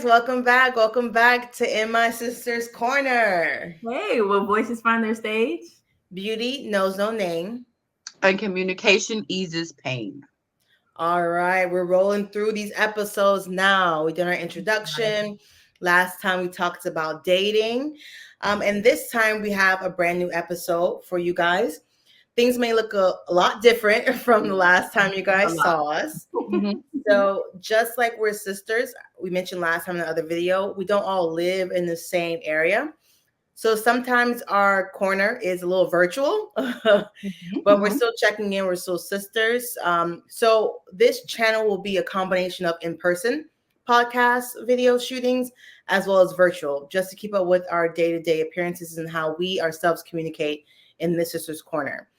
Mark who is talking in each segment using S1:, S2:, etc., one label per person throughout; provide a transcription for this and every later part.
S1: Welcome back. Welcome back to In My Sister's Corner.
S2: Hey, will voices find their stage?
S1: Beauty knows no name.
S3: And communication eases pain.
S1: All right, we're rolling through these episodes now. We did our introduction. Last time we talked about dating. And this time we have a brand new episode for you guys. Things may look a lot different from the last time you guys saw us.
S3: Mhm.
S1: So, just like we're sisters, we mentioned last time in the other video, we don't all live in the same area. So sometimes our corner is a little virtual, but we're still checking in. We're still sisters. So this channel will be a combination of in-person podcast video shootings as well as virtual, just to keep up with our day-to-day appearances and how we ourselves communicate in this Sisters Corner.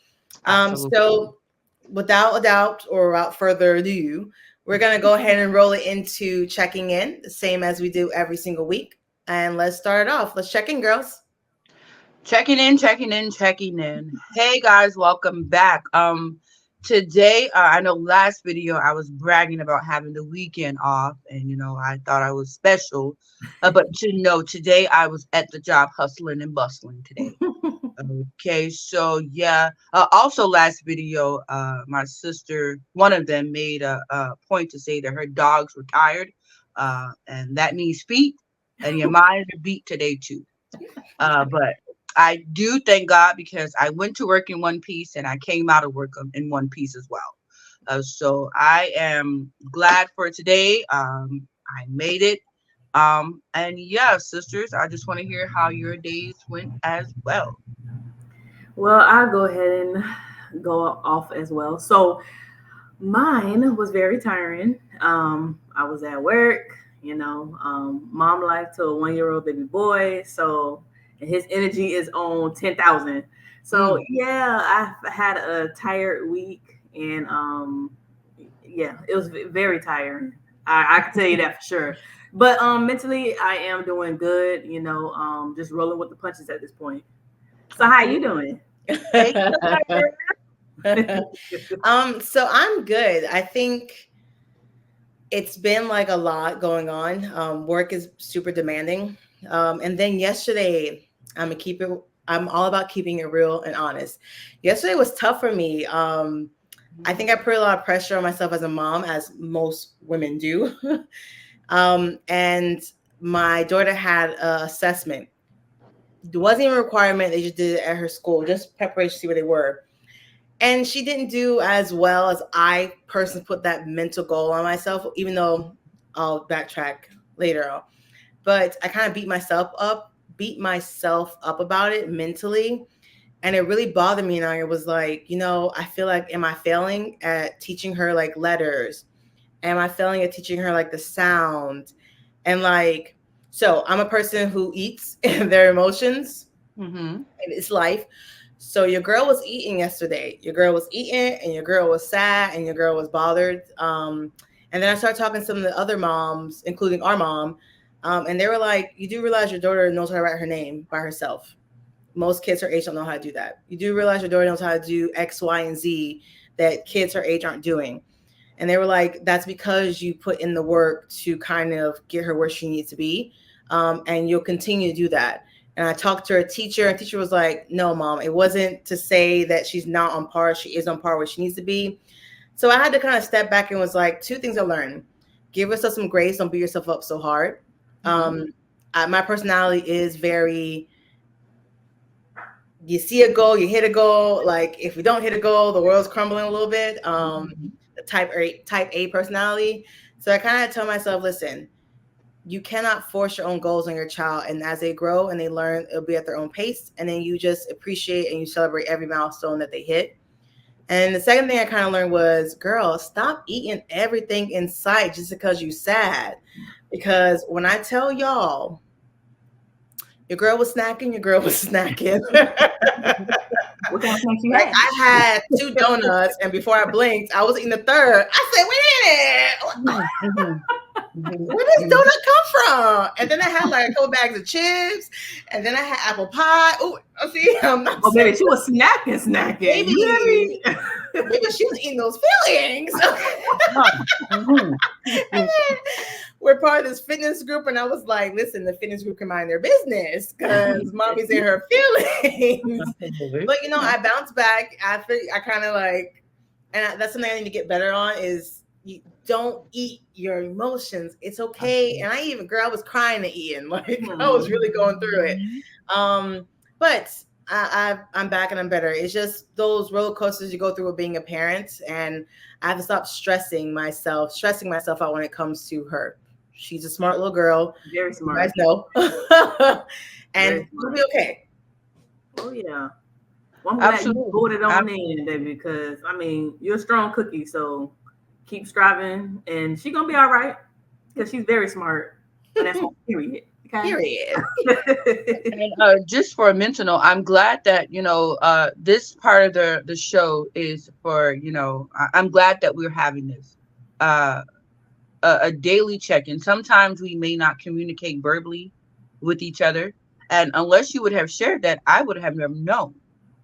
S1: So without a doubt or without further ado, we're going to go ahead and roll it into checking in, the same as we do every single week. And let's start it off. Let's check in, girls.
S3: Checking in. Hey guys, welcome back. Today, I know last video I was bragging about having the weekend off, and I thought I was special. But today I was at the job hustling and bustling today. Okay, so yeah. Also, last video, my sister, one of them, made a point to say that her dogs were tired, and that means feet, and your mind are beat today too. But I do thank God because I went to work in one piece and I came out of work in one piece as well. So I am glad for today. I made it. And yeah, sisters, I just want to hear how your days went as well.
S2: Well, I'll go ahead and go off as well. So mine was very tiring. I was at work, mom life to a 1-year-old baby boy. So and his energy is on 10,000. So yeah, I had a tired week, and yeah, it was very tiring. I can tell you that for sure. But mentally, I am doing good. Just rolling with the punches at this point. So how you doing?
S1: So I'm good. I think it's been like a lot going on. Work is super demanding. And then yesterday, I'm all about keeping it real and honest. Yesterday was tough for me. I think I put a lot of pressure on myself as a mom, as most women do. And my daughter had an assessment. It wasn't even a requirement. They just did it at her school, just preparation to see where they were. And she didn't do as well as I personally put that mental goal on myself, even though I'll backtrack later on. But I kind of beat myself up about it mentally. And it really bothered me. And I was like, I feel like, am I failing at teaching her like letters? Am I failing at teaching her like the sound? And like, so I'm a person who eats their emotions and it's life. So your girl was eating yesterday. Your girl was eating and your girl was sad and your girl was bothered. And then I started talking to some of the other moms, including our mom. And they were like, you do realize your daughter knows how to write her name by herself. Most kids her age don't know how to do that. You do realize your daughter knows how to do X, Y, and Z that kids her age aren't doing. And they were like, that's because you put in the work to kind of get her where she needs to be. And you'll continue to do that. And I talked to her teacher, and teacher was like, no, mom, it wasn't to say that she's not on par. She is on par where she needs to be. So I had to kind of step back and was like, two things I learned. Give yourself some grace. Don't beat yourself up so hard. My personality is very, you see a goal, you hit a goal. Like if we don't hit a goal, the world's crumbling a little bit. The type A personality. So I kind of tell myself, listen, you cannot force your own goals on your child. And as they grow and they learn, it'll be at their own pace. And then you just appreciate and you celebrate every milestone that they hit. And the second thing I kind of learned was, girl, stop eating everything in sight just because you're sad. Because when I tell y'all, your girl was snacking.
S2: What kind of snacks you
S1: Like
S2: had?
S1: I had 2 donuts, and before I blinked, I was eating the third. I said, wait a minute. Where does donut come from? And then I had like a couple bags of chips, and then I had apple pie. Oh, see, I'm not.
S2: Oh, baby, she was snacking.
S1: Maybe,
S2: You hear me?
S1: maybe she was eating those feelings. And then we're part of this fitness group, and I was like, listen, the fitness group can mind their business because mommy's in her feelings. But I bounced back after. I kind of like, and that's something I need to get better on is you don't eat your emotions. It's okay. And I was crying to Ian. Like I was really going through it. But I'm back and I'm better. It's just those roller coasters you go through with being a parent, and I have to stop stressing myself out when it comes to her. She's a smart little girl.
S2: Very smart.
S1: You guys know. And you'll be okay.
S2: Oh yeah. Well, I'm glad you pulled it on in, baby, because I mean you're a strong cookie, so keep striving, and she's gonna be all right because she's very smart. And that's period. Okay?
S1: Period.
S3: And just for a mental note, I'm glad that this part of the show is for I'm glad that we're having this a daily check-in. Sometimes we may not communicate verbally with each other, and unless you would have shared that, I would have never known.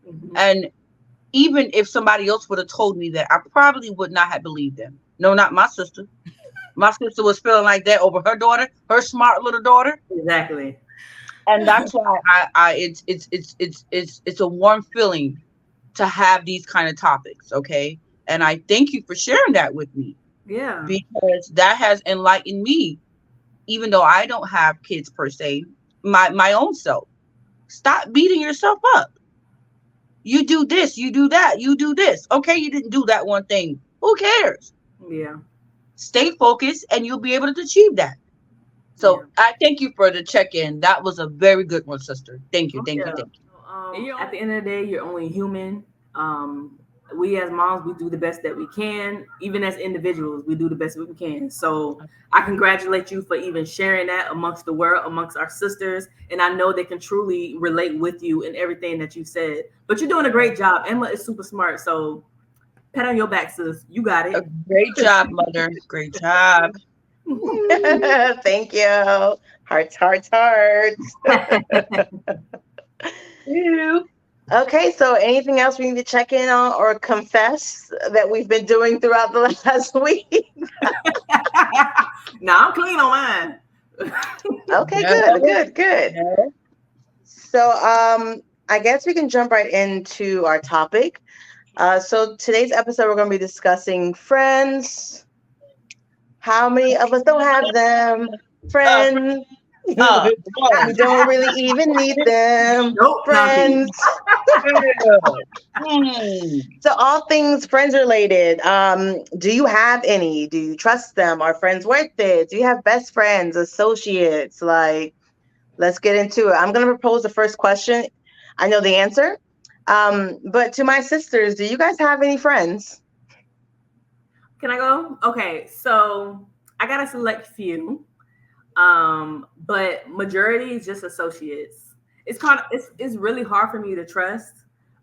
S3: Mm-hmm. And even if somebody else would have told me that, I probably would not have believed them. No, not my sister. My sister was feeling like that over her daughter, her smart little daughter.
S2: Exactly.
S3: And that's why it's a warm feeling to have these kind of topics, okay? And I thank you for sharing that with me.
S2: Yeah.
S3: Because that has enlightened me, even though I don't have kids per se, my own self. Stop beating yourself up. You do this, you do that, you do this. Okay, you didn't do that one thing. Who cares?
S2: Yeah.
S3: Stay focused and you'll be able to achieve that. So I thank you for the check-in. That was a very good one, sister. Thank you, thank you, thank you.
S2: At the end of the day, you're only human. We as moms, we do the best that we can. Even as individuals, we do the best we can. So I congratulate you for even sharing that amongst the world, amongst our sisters. And I know they can truly relate with you in everything that you said. But you're doing a great job. Emma is super smart. So pat on your back, sis. You got it.
S3: Great job, mother. Great job.
S1: Thank you. Hearts, hearts, hearts. Okay, so anything else we need to check in on or confess that we've been doing throughout the last week?
S2: No, I'm clean on mine.
S1: Okay, good. So I guess we can jump right into our topic. So today's episode, we're going to be discussing friends. How many of us don't have them? Friends. We don't really even need them.
S2: Nope,
S1: friends. So all things friends related. Do you have any? Do you trust them? Are friends worth it? Do you have best friends, associates? Like, let's get into it. I'm going to propose the first question. I know the answer. But to my sisters, do you guys have any friends?
S2: Can I go? Okay, so I got a select few. But majority is just associates. It's really hard for me to trust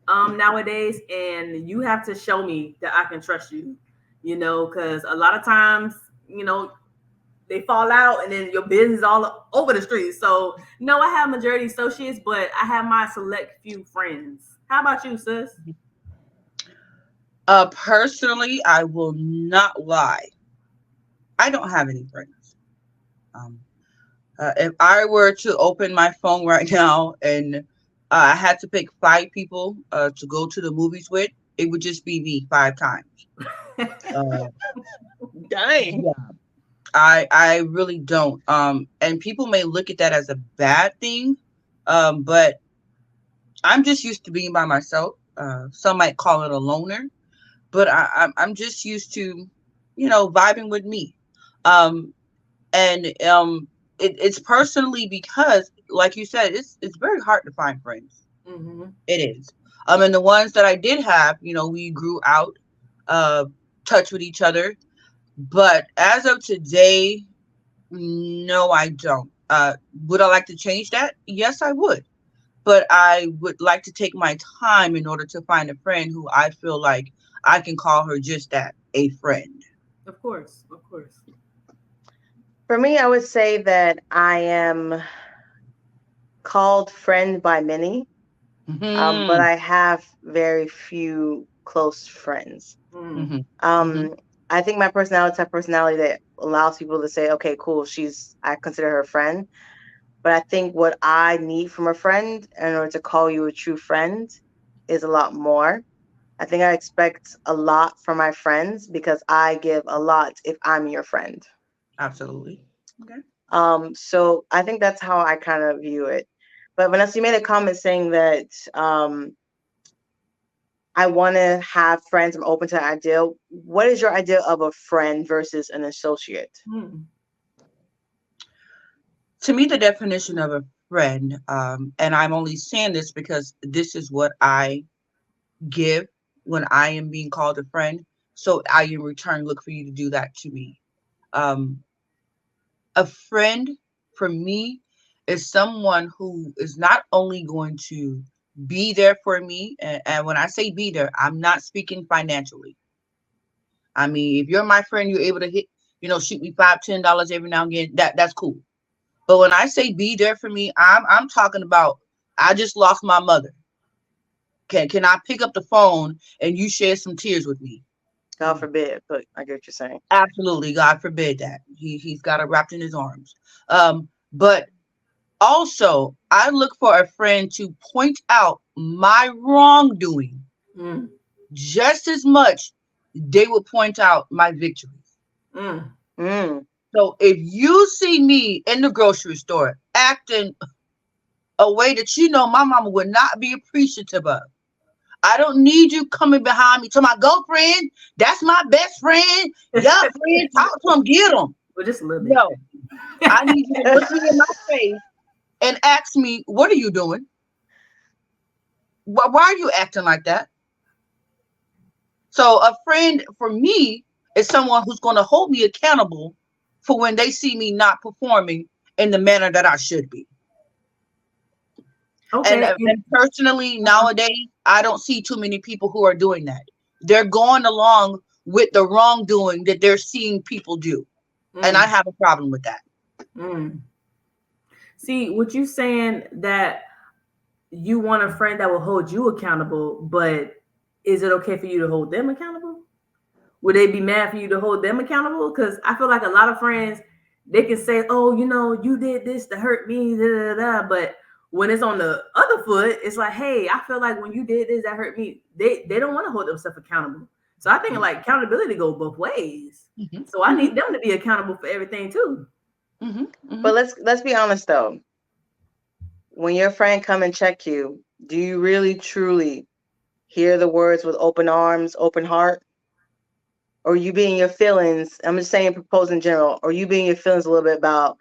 S2: nowadays, and you have to show me that I can trust you, because a lot of times, they fall out and then your business all over the street. So no, I have majority associates, but I have my select few friends. How about you, sis?
S3: Personally, I will not lie. I don't have any friends. If I were to open my phone right now and I had to pick 5 people to go to the movies with, it would just be me 5 times.
S1: Dang.
S3: Yeah. I really don't. And people may look at that as a bad thing, but I'm just used to being by myself. Some might call it a loner, but I'm just used to, vibing with me. It's personally because, like you said, it's very hard to find friends.
S2: Mm-hmm.
S3: It is. And the ones that I did have, we grew out touch with each other. But as of today, no, I don't. Would I like to change that? Yes, I would. But I would like to take my time in order to find a friend who I feel like I can call her just that, a friend.
S2: Of course.
S1: For me, I would say that I am called friend by many, but I have very few close friends.
S3: Mm-hmm.
S1: I think my personality type personality that allows people to say, okay, cool, I consider her a friend. But I think what I need from a friend in order to call you a true friend is a lot more. I think I expect a lot from my friends because I give a lot if I'm your friend.
S3: Absolutely. Okay.
S1: So I think that's how I kind of view it. But Vanessa, you made a comment saying that I want to have friends. I'm open to the idea. What is your idea of a friend versus an associate?
S3: To me, the definition of a friend, and I'm only saying this because this is what I give when I am being called a friend. So I, in return, look for you to do that to me. Um, a friend for me is someone who is not only going to be there for me, and when I say be there, I'm not speaking financially. I mean, if you're my friend, you're able to hit, shoot me $5, $10 every now and again. That's cool. But when I say be there for me, I'm talking about I just lost my mother. Can I pick up the phone and you share some tears with me?
S1: God forbid, but I get what you're saying.
S3: Absolutely, God forbid that. He's got it wrapped in his arms. But also I look for a friend to point out my wrongdoing just as much they will point out my victories. So if you see me in the grocery store acting a way that my mama would not be appreciative of, I don't need you coming behind me to my girlfriend. That's my best friend. Yeah, friend, talk to him, get him.
S2: Well, just a little bit.
S3: No, I need you to look me in my face and ask me, what are you doing? Why are you acting like that? So a friend for me is someone who's going to hold me accountable for when they see me not performing in the manner that I should be.
S2: Okay.
S3: And personally, nowadays, I don't see too many people who are doing that. They're going along with the wrongdoing that they're seeing people do. And I have a problem with that.
S2: See, what you saying that you want a friend that will hold you accountable, but is it okay for you to hold them accountable? Would they be mad for you to hold them accountable? Because I feel like a lot of friends, they can say, oh, you did this to hurt me, but when it's on the other foot, it's like, hey, I feel like when you did this, that hurt me. They don't want to hold themselves accountable. So I think like accountability go both ways. So I need them to be accountable for everything too.
S1: But let's be honest though. When your friend come and check you, do you really truly hear the words with open arms, open heart? Or you being your feelings? I'm just saying, propose in general. Or you being your feelings a little bit about,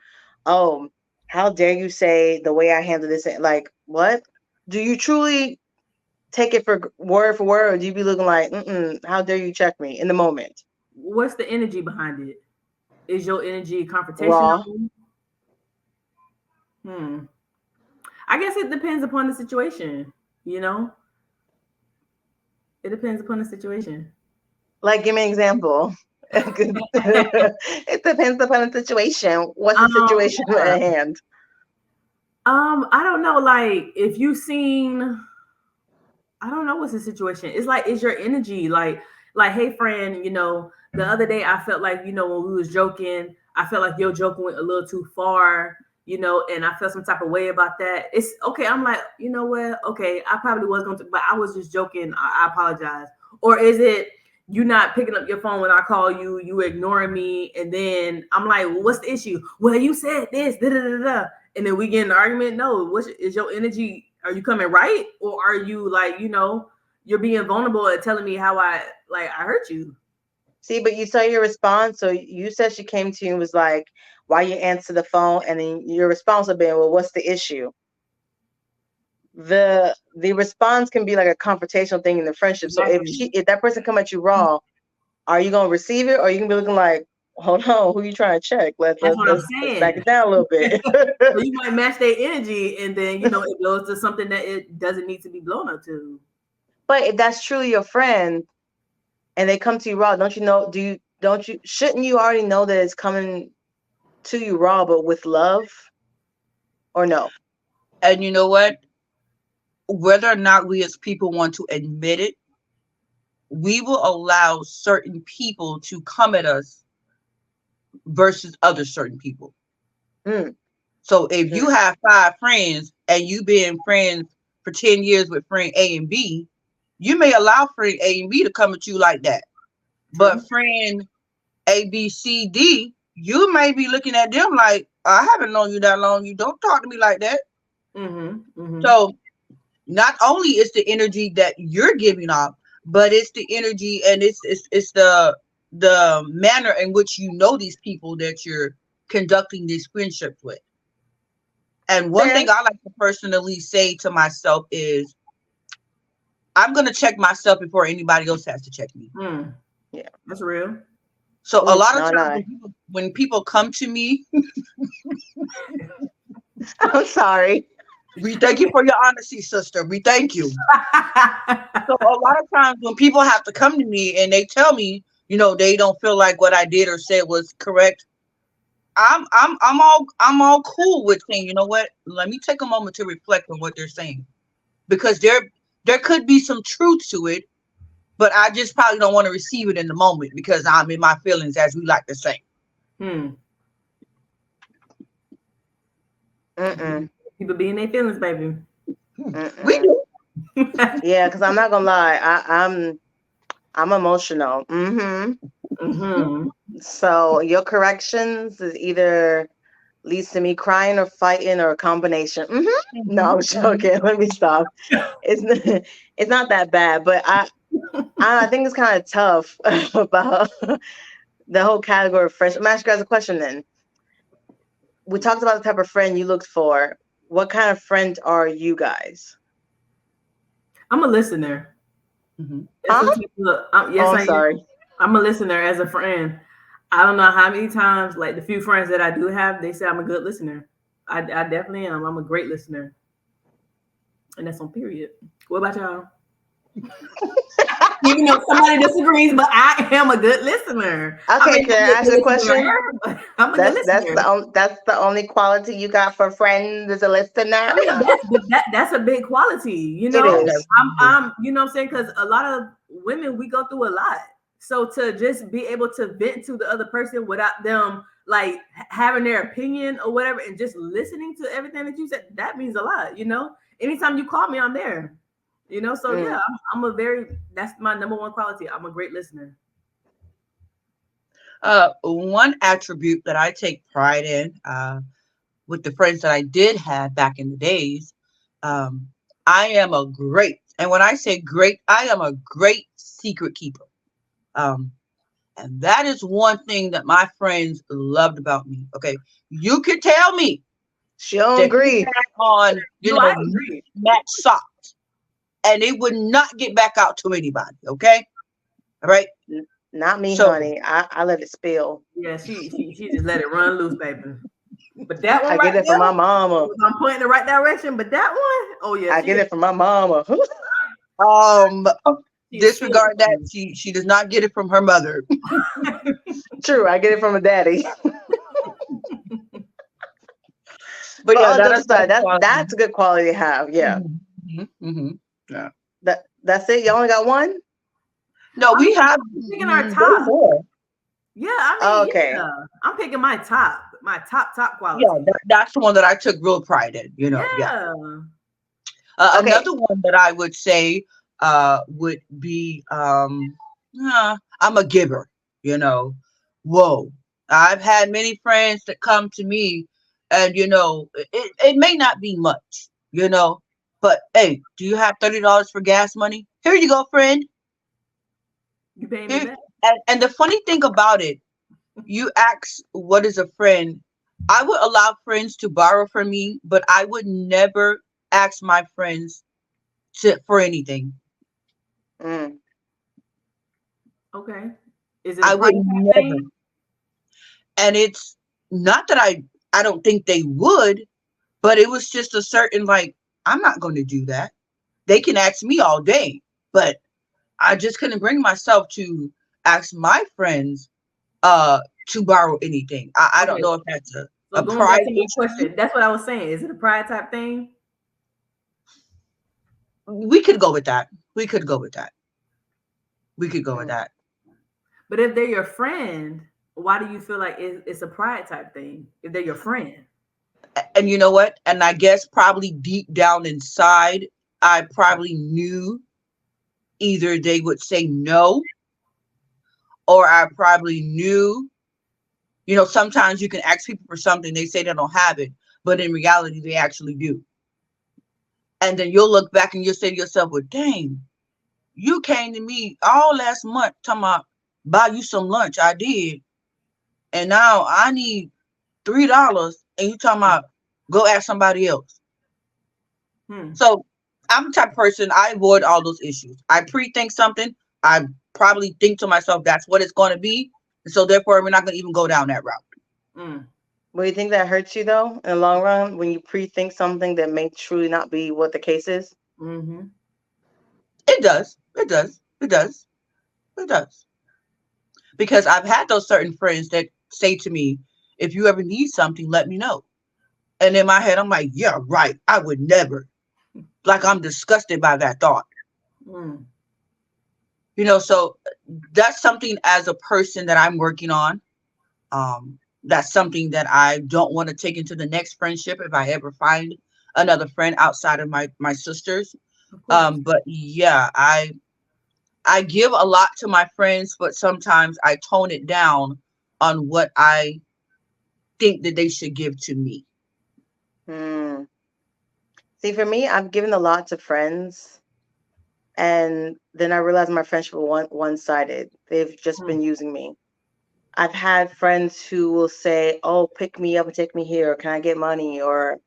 S1: oh, how dare you say the way I handle this? Like, what? Do you truly take it for word, or do you be looking like, how dare you check me in the moment?
S2: What's the energy behind it? Is your energy confrontational? Raw. I guess it depends upon the situation, It depends upon the situation.
S1: Like, give me an example. It depends upon the situation. What's the situation at hand?
S2: I don't know. Like, if you've seen, I don't know what's the situation. It's like, is your energy like, hey, friend, the other day I felt like, when we was joking, I felt like your joke went a little too far, and I felt some type of way about that. It's okay. I'm like, you know what? Okay, I probably was going to, but I was just joking. I apologize. Or is it you not picking up your phone when I call you, you ignoring me, and then I'm like, well, what's the issue? Well, you said this, and then we get in an argument. No, what is your energy? Are you coming right, or are you like, you're being vulnerable and telling me how I hurt you?
S1: See, but you saw your response. So you said she came to you and was like, why you answer the phone? And then your response would be, well, what's the issue? The response can be like a confrontational thing in the friendship. So if that person come at you raw, are you gonna receive it, or you can be looking like, hold on, who you trying to check? Let's back it down a little bit.
S2: So you might match their energy, and then it blows to something that it doesn't need to be blown up to.
S1: But if that's truly your friend, and they come to you raw, shouldn't you already know that it's coming to you raw, but with love, or no?
S3: And you know what? Whether or not we as people want to admit it, we will allow certain people to come at us versus other certain people.
S1: Mm.
S3: So if you have 5 friends and you been friends for 10 years with friend A and B, you may allow friend A and B to come at you like that. But friend A, B, C, D, you may be looking at them like, I haven't known you that long. You don't talk to me like that. So not only is the energy that you're giving off, but it's the energy and it's the manner in which you know these people that you're conducting these friendships with. And one thing I like to personally say to myself is, I'm going to check myself before anybody else has to check me.
S2: Yeah, that's real.
S3: So a lot of times when people come to me,
S1: I'm sorry.
S3: We thank you for your honesty, sister. We thank you. So a lot of times when people have to come to me and they tell me, they don't feel like what I did or said was correct, I'm all cool with saying, you know what? Let me take a moment to reflect on what they're saying, because there could be some truth to it, but I just probably don't want to receive it in the moment because I'm in my feelings, as we like to say.
S2: People be in their feelings, baby.
S3: We do.
S1: Yeah, because I'm not gonna lie, I'm emotional. So your corrections is either leads to me crying or fighting or a combination. No, I'm joking. Let me stop. It's not that bad, but I think it's kind of tough about the whole category of friends. I'm gonna ask you guys a question then. We talked about the type of friend you looked for. What kind of friend are you guys?
S2: I'm a listener.
S1: I'm sorry.
S2: I'm a listener as a friend. I don't know how many times, like the few friends that I do have, they say I'm a good listener. I definitely am. I'm a great listener. And that's on period. What about y'all? Even though somebody disagrees, but I am a good listener.
S1: Okay, can I ask a question?
S2: I'm a good listener.
S1: That's the only quality you got for friends is a listener.
S2: That's a big quality,
S1: It is.
S2: I'm you know what I'm saying? Because a lot of women, we go through a lot. So to just be able to vent to the other person without them like having their opinion or whatever, and just listening to everything that you said, that means a lot. Anytime you call me, I'm there. So yeah, that's my number one quality. I'm a great listener.
S3: One attribute that I take pride in, with the friends that I did have back in the days, I am a great, and when I say great, I am a great secret keeper. And that is one thing that my friends loved about me. Okay, you could tell me
S1: she don't agree
S3: on match socks, and it would not get back out to anybody. Okay, all right.
S1: Not me, honey. I let it spill.
S2: Yeah, she just let it run loose, baby. But that one,
S1: I get it from my mama.
S2: I'm pointing in the right direction, but that one, oh yeah,
S1: I get it from my mama.
S3: Disregard that. She does not get it from her mother.
S1: True, I get it from a daddy.
S3: But yeah,
S1: that's a good quality to have. Yeah.
S3: Yeah.
S1: That's it. You only got one?
S3: No, we have
S2: picking our top. Yeah, I mean,
S1: okay.
S2: Yeah. I'm picking my top quality.
S3: Yeah, that's the one that I took real pride in.
S1: Okay.
S3: Another one that I would say would be I'm a giver. Whoa, I've had many friends that come to me, and it may not be much, but hey, do you have $30 for gas money? Here you go, friend.
S2: You paying me back?
S3: And the funny thing about it, you ask what is a friend. I would allow friends to borrow from me, but I would never ask my friends for anything.
S2: Okay. Is it
S3: I would never.
S2: thing?
S3: And it's not that I don't think they would, but it was just a certain, like, I'm not going to do that. They can ask me all day, but I just couldn't bring myself to ask my friends to borrow anything. I don't know if that's a pride
S2: question. That's what I was saying. Is it a pride type thing?
S3: We could go with that. We could go with that.
S2: But if they're your friend, why do you feel like it's a pride type thing? If they're your friend.
S3: And you know what? And I guess probably deep down inside, I probably knew either they would say no, or I probably knew, sometimes you can ask people for something, they say they don't have it, but in reality, they actually do. And then you'll look back and you'll say to yourself, well, dang, you came to me all last month talking about buy you some lunch. I did. And now I need $3 and you talking about go ask somebody else. So I'm the type of person, I avoid all those issues. I pre-think something. I probably think to myself, that's what it's going to be. And so therefore, we're not going to even go down that route.
S1: Well, you think that hurts you, though, in the long run, when you pre-think something that may truly not be what the case is?
S2: Mm-hmm.
S3: It does. It does. It does. It does. Because I've had those certain friends that say to me, if you ever need something, let me know. And in my head, I'm like, yeah, right. I would never. Like, I'm disgusted by that thought. So that's something as a person that I'm working on. That's something that I don't want to take into the next friendship if I ever find another friend outside of my sisters. But yeah, I give a lot to my friends, but sometimes I tone it down on what I think that they should give to me.
S1: See, for me, I've given a lot to friends, and then I realized my friendship was one-sided. They've just been using me. I've had friends who will say, oh, pick me up and take me here. Or, can I get money? Or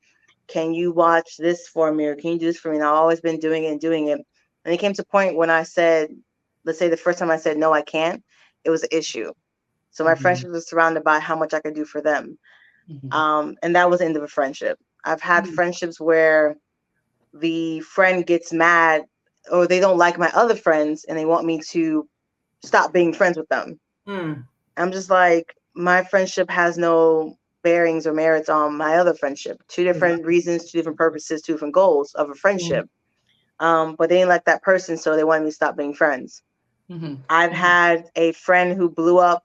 S1: can you watch this for me? Or can you do this for me? And I've always been doing it and doing it. And it came to a point when I said, let's say the first time I said, no, I can't, it was an issue. So my friendship was surrounded by how much I could do for them. And that was the end of a friendship. I've had friendships where the friend gets mad or they don't like my other friends and they want me to stop being friends with them. I'm just like, my friendship has no bearings or merits on my other friendship. Two different reasons, two different purposes, two different goals of a friendship. But they didn't like that person, so they wanted me to stop being friends. I've had a friend who blew up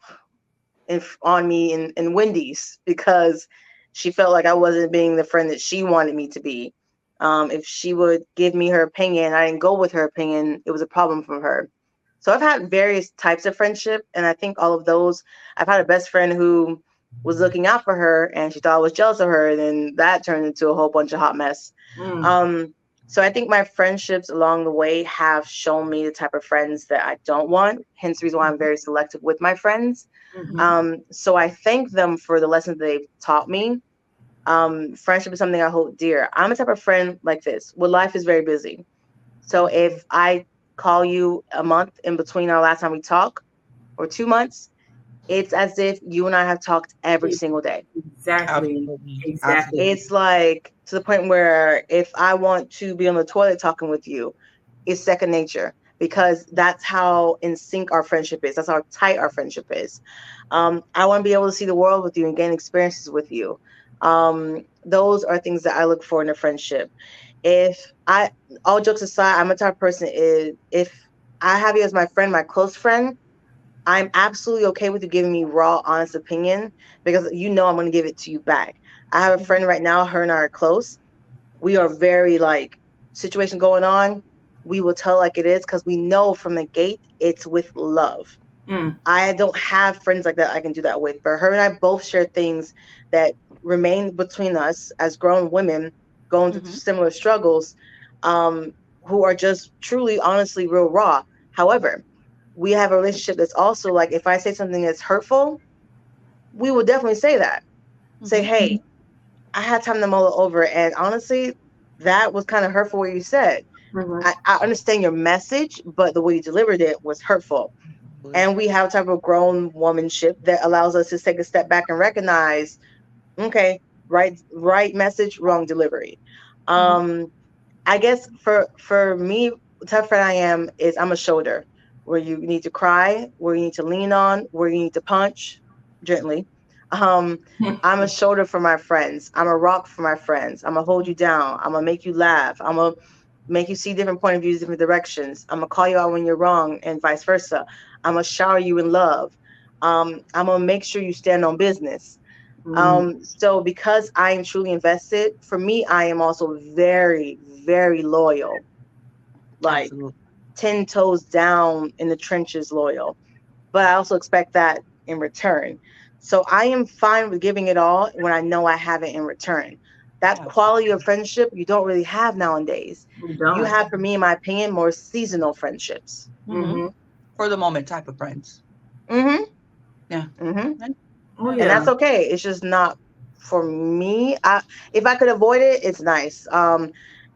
S1: on me in Wendy's because she felt like I wasn't being the friend that she wanted me to be. If she would give me her opinion, I didn't go with her opinion, it was a problem from her. So I've had various types of friendship, and I think all of those, I've had a best friend who was looking out for her and she thought I was jealous of her, and then that turned into a whole bunch of hot mess. So I think my friendships along the way have shown me the type of friends that I don't want, hence the reason why I'm very selective with my friends. So I thank them for the lessons they've taught me. Friendship is something I hold dear. I'm a type of friend like this. Well, life is very busy. So if I call you a month in between our last time we talk, or 2 months, it's as if you and I have talked every single day.
S2: Exactly.
S1: It's like to the point where if I want to be on the toilet talking with you, it's second nature, because that's how in sync our friendship is. That's how tight our friendship is. I want to be able to see the world with you and gain experiences with you. Those are things that I look for in a friendship. All jokes aside, I'm a type of person if I have you as my friend, my close friend, I'm absolutely okay with you giving me raw, honest opinion, because I'm going to give it to you back. I have a friend right now, her and I are close. We are very situation going on, we will tell like it is, because we know from the gate it's with love. I don't have friends like that I can do that with. But her and I both share things that remain between us as grown women going through similar struggles, who are just truly, honestly, real raw. However, we have a relationship that's also like, if I say something that's hurtful, we will definitely say that. Say, hey, I had time to mull it over, and honestly, that was kind of hurtful what you said. I understand your message, but the way you delivered it was hurtful. And we have a type of grown womanship that allows us to take a step back and recognize, okay, right message, wrong delivery. I guess for me, the type of friend I am is I'm a shoulder where you need to cry, where you need to lean on, where you need to punch gently. I'm a shoulder for my friends. I'm a rock for my friends. I'm gonna hold you down. I'm gonna make you laugh. I'm gonna make you see different point of views, different directions. I'm gonna call you out when you're wrong, and vice versa. I'm gonna shower you in love. I'm gonna make sure you stand on business. So because I am truly invested, for me, I am also very, very loyal. Like
S3: Absolutely.
S1: 10 toes down in the trenches loyal. But I also expect that in return. So I am fine with giving it all when I know I have it in return. That quality of friendship you don't really have nowadays.
S2: We
S1: You
S2: don't.
S1: have, for me, in my opinion, more seasonal friendships.
S3: Mhm. For the moment type of friends.
S1: Mm-hmm.
S3: Yeah.
S1: Mm-hmm.
S2: Oh
S1: And
S2: yeah.
S1: that's okay. It's just not for me. If I could avoid it, it's nice.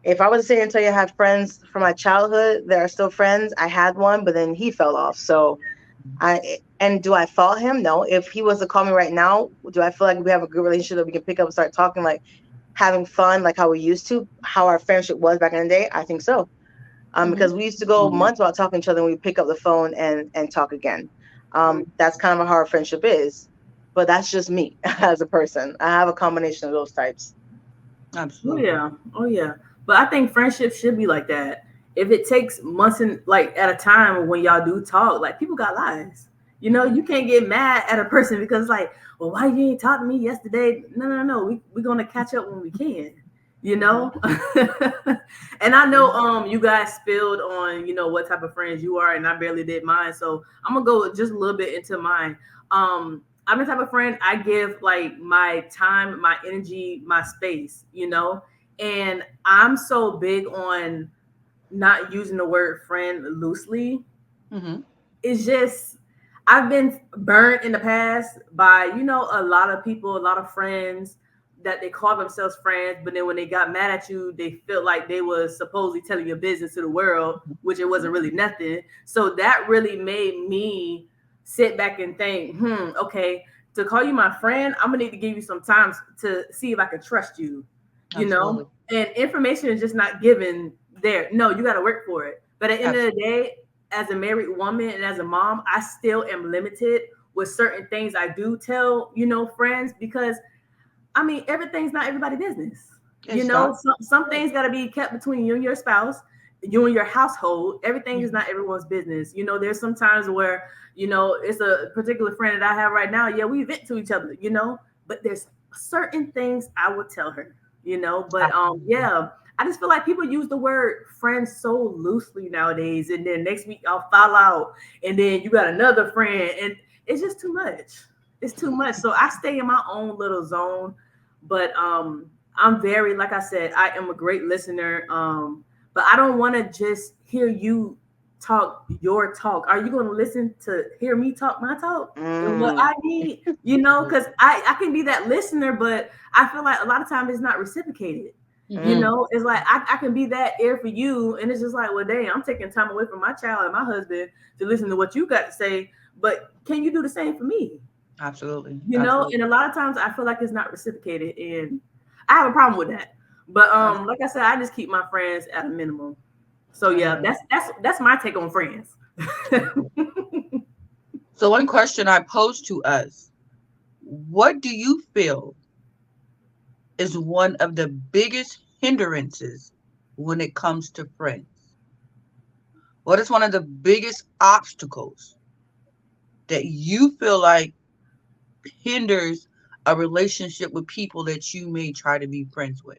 S1: If I was to say until you had friends from my childhood, there are still friends. I had one, but then he fell off. So do I fault him? No. If he was to call me right now, do I feel like we have a good relationship that we can pick up and start talking, like having fun, like how we used to, how our friendship was back in the day? I think so. Because we used to go months without talking to each other, and we pick up the phone and talk again. That's kind of how our friendship is. But that's just me as a person. I have a combination of those types.
S2: Oh
S3: Absolutely.
S2: yeah. Oh yeah. But I think friendship should be like that. If it takes months and like at a time when y'all do talk, like people got lives. You know, you can't get mad at a person because like, well, why you ain't talk to me yesterday? No. We're gonna catch up when we can. You know? And I know you guys spilled on, you know, what type of friends you are, and I barely did mine. So I'm gonna go just a little bit into mine. I'm the type of friend I give like my time, my energy, my space, you know? And I'm so big on not using the word friend loosely.
S3: Mm-hmm.
S2: It's just I've been burnt in the past by, you know, a lot of people, a lot of friends that they call themselves friends, but then when they got mad at you, they felt like they was supposedly telling your business to the world, which it wasn't really nothing. So that really made me sit back and think, okay, to call you my friend, I'm gonna need to give you some time to see if I can trust you, you
S3: Absolutely.
S2: know? And information is just not given there. No, you gotta work for it. But at the end of the day, as a married woman and as a mom, I still am limited with certain things I do tell, you know, friends, because I mean, everything's not everybody's business. You
S3: It's
S2: know,
S3: not.
S2: some things got to be kept between you and your spouse, you and your household. Everything is not everyone's business. You know, there's some times where, you know, it's a particular friend that I have right now. Yeah, we vent to each other, you know, but there's certain things I would tell her, you know, but yeah, I just feel like people use the word friend so loosely nowadays. And then next week I'll fall out and then you got another friend and it's just too much. It's too much. So I stay in my own little zone. But I'm very, like I said, I am a great listener. But I don't want to just hear you talk your talk. Are you going to listen to hear me talk my talk and what I need? You know, because I can be that listener, but I feel like a lot of times it's not reciprocated. You know, it's like I can be that ear for you, and it's just like, well, dang, I'm taking time away from my child and my husband to listen to what you got to say. But can you do the same for me?
S3: Absolutely.
S2: You know, and a lot of times I feel like it's not reciprocated, and I have a problem with that. But like I said, I just keep my friends at a minimum. So yeah, that's my take on friends.
S3: So one question I pose to us: what do you feel is one of the biggest hindrances when it comes to friends? What is one of the biggest obstacles that you feel like hinders a relationship with people that you may try to be friends with?